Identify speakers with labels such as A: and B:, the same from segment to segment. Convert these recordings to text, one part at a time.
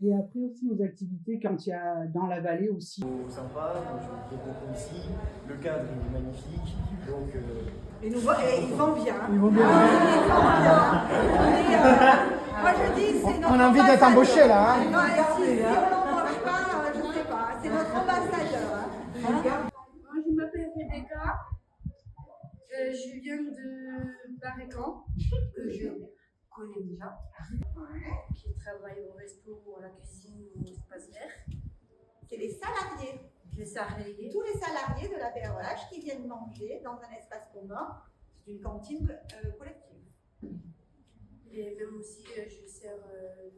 A: Et après aussi aux activités quand il y a dans la vallée aussi.
B: Sympa, donc je me beaucoup ici. Le cadre il est magnifique, donc.
C: Et ils vendent bien.
A: Ils vont bien.
C: Moi je dis, c'est notre.
A: On a envie d'être embauché là. Hein.
C: Non, si on l'embauche pas, je ne sais pas. C'est notre ambassadeur.
D: Moi je m'appelle Rebecca. Je viens de Barécan, que je connais déjà. Qui travaille au resto, à la cuisine, au espace vert.
C: C'est les salariés.
D: Les salariés.
C: Tous les salariés de la PREH qui viennent manger dans un espace commun. C'est une cantine collective.
D: Et même aussi, je sers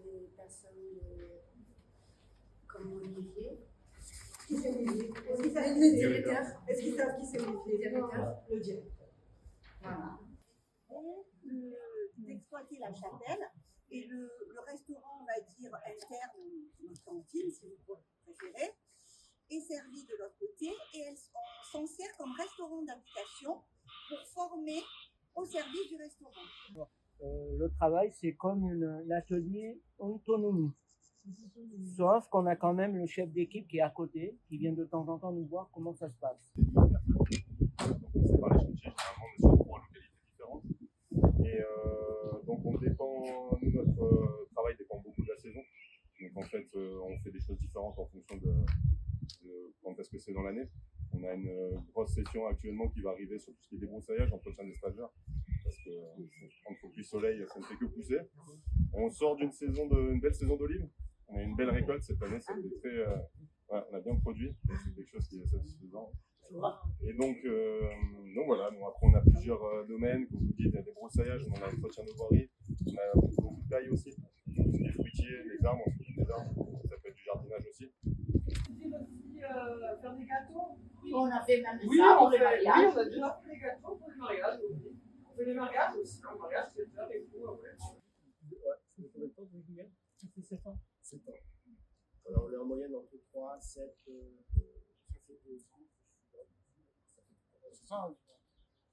D: les personnes comme Olivier.
C: Qui c'est Olivier?
D: Le directeur.
C: Est-ce qu'ils savent qui c'est Olivier?
D: Le directeur.
C: Le directeur. Voilà. D'exploiter la chapelle et le restaurant, on va dire, interne, notre cantine, si vous préférez, est servi de l'autre côté et on s'en sert comme restaurant d'invitation pour former au service du restaurant.
E: Le travail, c'est comme un atelier autonomie. Sauf qu'on a quand même le chef d'équipe qui est à côté, qui vient de temps en temps nous voir comment ça se passe.
F: C'est par les chantiers, généralement on est sur 3 localités différentes. Et donc on dépend, nous notre travail dépend beaucoup de la saison. Donc en fait on fait des choses différentes en fonction de quand est-ce que c'est dans l'année. On a une grosse session actuellement qui va arriver sur tout ce qui est débroussaillage, entretien des stagiaires. Parce que entre pluie soleil, ça ne fait que pousser. On sort d'une belle saison d'olives. On a une belle récolte cette année, c'était très, on a bien produit, c'est quelque chose qui est satisfaisant. Et donc voilà, nous, après on a plusieurs domaines, comme vous dites, il y a des broussailles, on a l'entretien de voirie, on a beaucoup de taille aussi, les fruitiers, les arbres, on s'occupe des arbres, ça peut être du jardinage aussi.
G: Faire des gâteaux.
H: On a fait même
G: Oui,
H: ça
G: on
H: pour les mariages.
G: Oui, on a déjà fait des gâteaux pour les mariages aussi. On fait les mariages aussi. Un mariage, c'est déjà avec vous après.
B: Ouais, ça fait combien de temps que vous venez? Ça fait 7 ans. 7 ans. Alors on est en moyenne entre 3, 7, ça fait 2 ans.
A: C'est ça,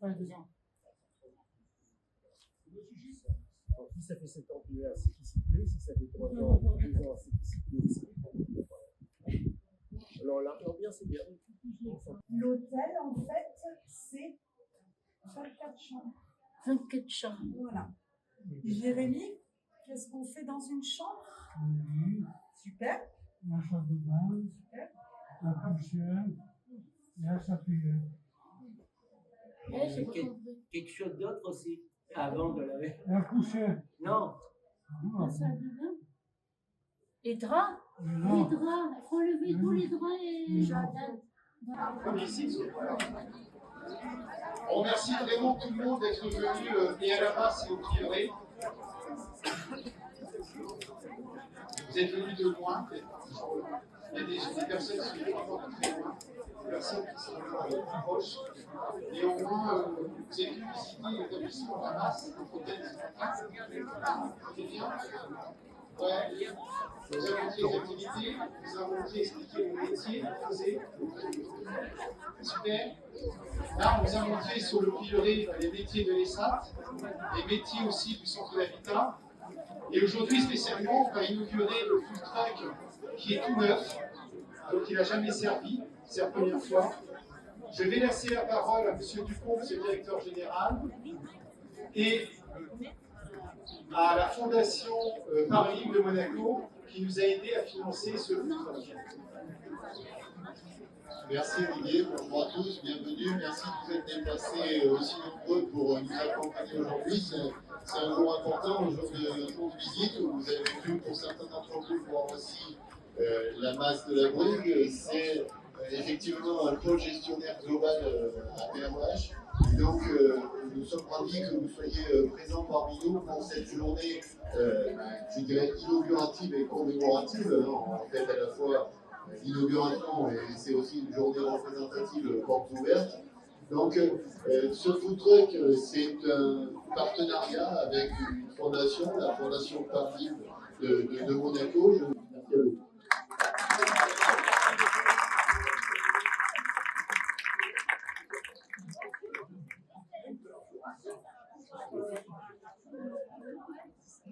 A: ouais, 2 ans.
B: Alors, si ça fait 7 ans qu'il est assez discipliné, si ça fait 3 ans, 2 ans assez discipliné aussi. Alors l'ambiance est bien.
C: L'hôtel, en fait, c'est 24 chambres.
H: 24 chambres.
C: Voilà. Jérémy, qu'est-ce qu'on fait dans une chambre? Super.
A: La salle de bain,
C: Super.
A: la poussière, la sapinière.
E: Quelque chose d'autre aussi, avant de laver.
A: La poussière.
E: Non.
H: La salle de bain. Les draps. Les draps. Il faut lever tous les draps et les jardins.
I: On remercie vraiment tout le monde d'être venu et à la masse et au prieuré. Vous êtes venus de loin. Il y a des personnes qui sont vraiment très loin, des personnes qui sont plus proches. Et au moins, vous avez pu visiter l'établissement de la masse, peut-être. C'est bien. Ouais. Nous avons dit les activités, nous avons dit expliquer le métier, super. Là, on vous a montré sur le prieuré les métiers de l'ESAT, les métiers aussi du centre d'habitat. Et aujourd'hui, spécialement, on va inaugurer le food truck qui est tout neuf, donc il n'a jamais servi, c'est la première fois. Je vais laisser la parole à M. Ducombe, le directeur général, et à la Fondation Paris de Monaco qui nous a aidés à financer ce food truck.
J: Merci Olivier, bonjour à tous, bienvenue, merci de vous être déplacés aussi nombreux pour nous accompagner aujourd'hui. C'est un jour important, un jour de visite où vous avez pu, pour certains d'entre vous, voir aussi la masse de la brune. C'est effectivement un pôle gestionnaire global à PREH. Et donc nous sommes ravis que vous soyez présents parmi nous pour cette journée, je dirais, inaugurative et commémorative, en fait à la fois l'inauguration et c'est aussi une journée représentative porte ouverte. Donc ce food truck, c'est un partenariat avec une fondation, la Fondation Paris de Monaco. Merci à vous.